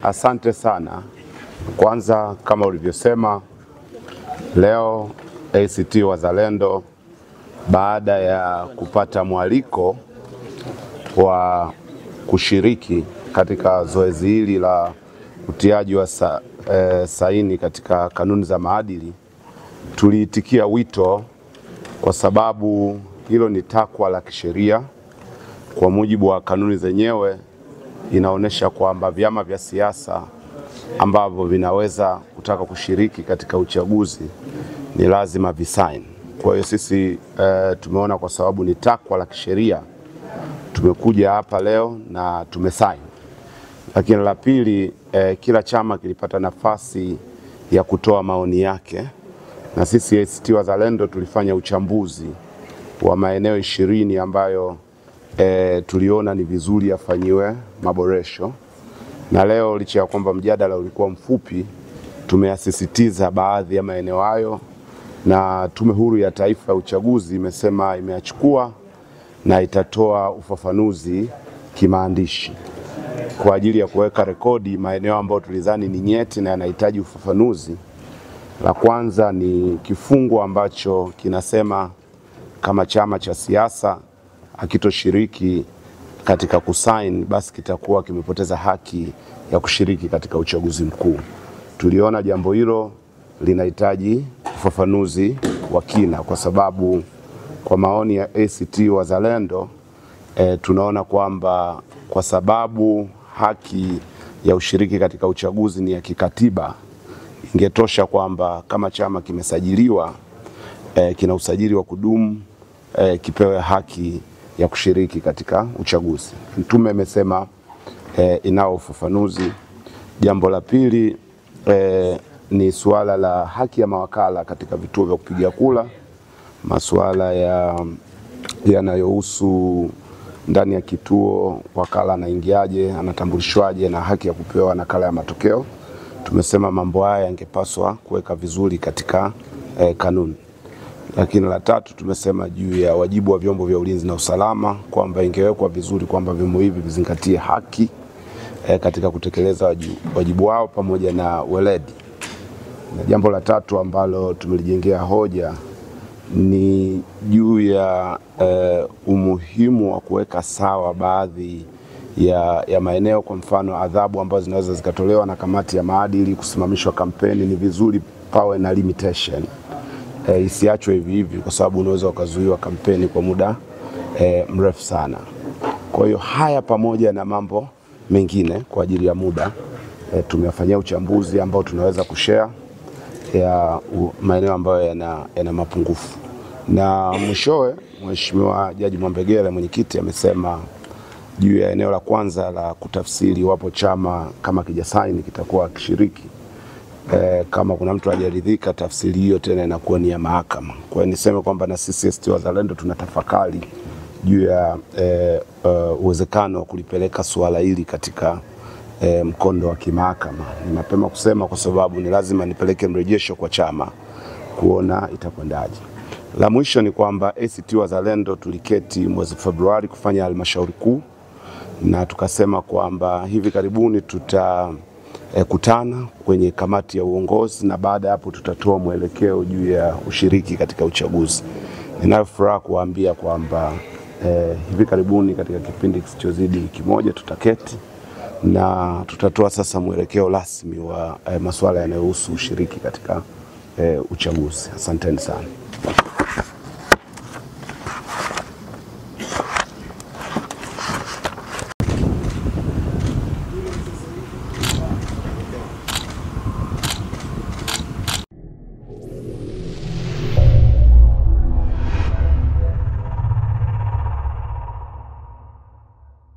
Asante sana. Kwanza kama ulivyosema, leo ACT Wazalendo baada ya kupata mwaliko wa kushiriki katika zoezi hili la utiaji wa saini katika kanuni za maadili, tuliitikia wito kwa sababu hilo ni takwa la kisheria. Kwa mujibu wa kanuni zenyewe inaonyesha kwamba vyama vya siasa ambavyo vinaweza kutaka kushiriki katika uchaguzi ni lazima visaini. Kwa hiyo sisi tumeona kwa sababu ni takwa la kisheria tumekuja hapa leo na tumesaini. Lakini la pili, kila chama kilipata nafasi ya kutoa maoni yake, na sisi ACT Wazalendo tulifanya uchambuzi wa maeneo 20 ambayo tuliona ni vizuri yafanyiwe maboresho. Na leo licha ya kwamba mjadala ulikuwa mfupi, tumeyasisitiza baadhi ya maeneo hayo, na Tume Huru ya Taifa ya Uchaguzi imesema imeyachukua na itatoa ufafanuzi kimaandishi kwa ajili ya kuweka rekodi maeneo ambayo tulizani ni nyeti na yanahitaji ufafanuzi. La kwanza ni kifungu ambacho kinasema kama chama cha siasa hakitoshiriki katika kusaini, basi kitakuwa kimepoteza haki ya kushiriki katika uchaguzi mkuu. Tuliona jambo hilo linahitaji ufafanuzi wa kina, kwa sababu kwa maoni ya ACT Wazalendo tunaona kwamba kwa sababu haki ya ushiriki katika uchaguzi ni ya kikatiba, ingetosha kwamba kama chama kimesajiliwa, kina usajili wa kudumu, kipewe haki ya kushiriki katika uchaguzi. Tume imesema inao ufafanuzi. Jambo la pili ni suala la haki ya mawakala katika vituo vya kupigia kura, masuala yanayohusu ndani ya kituo, wakala anaingiaje, anatambulishwaje, na haki ya kupewa nakala ya matokeo. Tumesema mambo haya yangepaswa kuweka vizuri katika kanuni. Lakini la tatu, tumesema juu ya wajibu wa vyombo vya ulinzi na usalama, kwamba ingewekwa vizuri kwamba vyombo hivi vizingatie haki katika kutekeleza wajibu wao pamoja na weledi. Na jambo la tatu ambalo tumelijengea hoja ni juu ya umuhimu wa kuweka sawa baadhi ya maeneo. Kwa mfano, adhabu ambazo zinaweza zikatolewa na kamati ya maadili, kusimamishwa kampeni, ni vizuri pawe na limitation. Isiachwe hivi hivi, kwa sababu unaweza ukazuiwa kampeni kwa muda mrefu sana. Kwa hiyo haya pamoja na mambo mengine kwa ajili ya muda tumeyafanyia uchambuzi ambao tunaweza kushare ya maeneo ambayo yana mapungufu. Na mwishowe Mheshimiwa Jaji Mwambegele, mwenyekiti, amesema juu ya eneo la kwanza la kutafsiri wapo chama kama kijasaini kitakuwa kishiriki. Kama kuna mtu hajaridhika, tafsiri hiyo tena inakuwa ni ya mahakama. Kwa hiyo niseme kwamba na sisi ACT Wazalendo tunatafakari juu ya uwezekano wa kulipeleka suala hili katika mkondo wa kimahakama. Ni mapema kusema kwa sababu ni lazima nipeleke mrejesho kwa chama kuona itakwendaje. La mwisho ni kwamba ACT Wazalendo tuliketi mwezi Februari kufanya halmashauri kuu, na tukasema kwamba hivi karibuni tutakutana kwenye kamati ya uongozi, na baada ya hapo tutatoa mwelekeo juu ya ushiriki katika uchaguzi. Ninayo furaha kuambia kwamba hivi karibuni katika kipindi kisichozidi wiki moja tutaketi na tutatoa sasa mwelekeo rasmi wa masuala yanayohusu ushiriki katika uchaguzi. Asanteni sana.